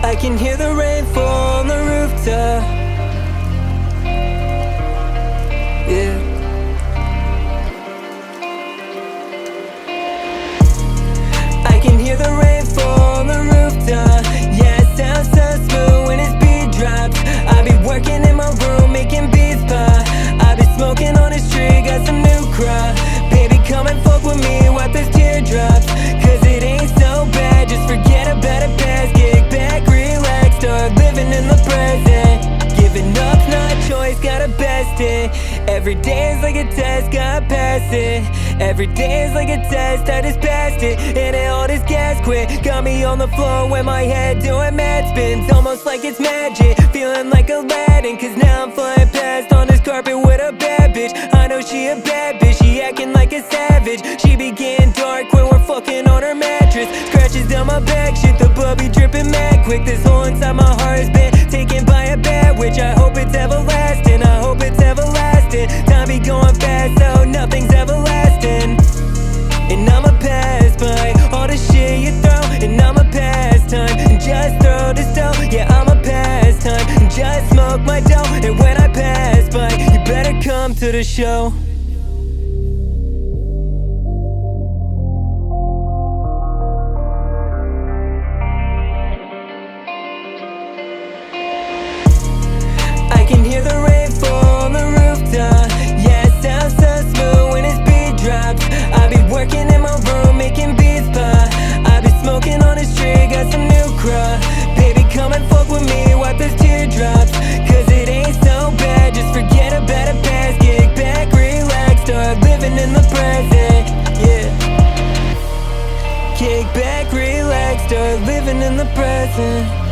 I can hear the rainfall on the rooftop. Yeah. I can hear the rainfall on the rooftop. Yeah, it sounds so smooth when his beat drops. I be working in my room making beats pop. I be smoking on his tree, got some new crop. Baby, come and fuck with me, wipe those teardrops. Cause it ain't so bad, just forget about it past. Kick back, relax, start living in the present. Giving up's not a choice, gotta best it. Every day is like a test, gotta pass it. Every day is like a test, I just passed it. And all this gas quit, got me on the floor with my head doing mad spins. Almost like it's magic, feeling like Aladdin. Cause now I'm flying past on this carpet with a bad bitch. I know she a bad bitch, she acting like a savage. She be getting dark when we're fucking on her mattress. Scratches down my back, shit, the blood be dripping mad quick. This hole inside my heart has been taken by a bad witch. I hope it's everlasting, I hope it's everlasting. Time be going fast, so nothing's everlasting. And I'ma pass by all the shit you throw, and I'ma pass time and just throw this dough. Yeah, I'ma pass time and just smoke my dough. And when I pass by, you better come to the show. I can hear the rainfall on the rooftop. Yeah, it sounds so smooth when his beat drops. I be working in my room making beats pop. I be smoking on his tree, got some new crop. Baby, come and fuck with me, wipe those teardrops. Cause it ain't so bad, just forget about it past. Kick back, relax, start living in the present. Yeah. Kick back, relax, start living in the present.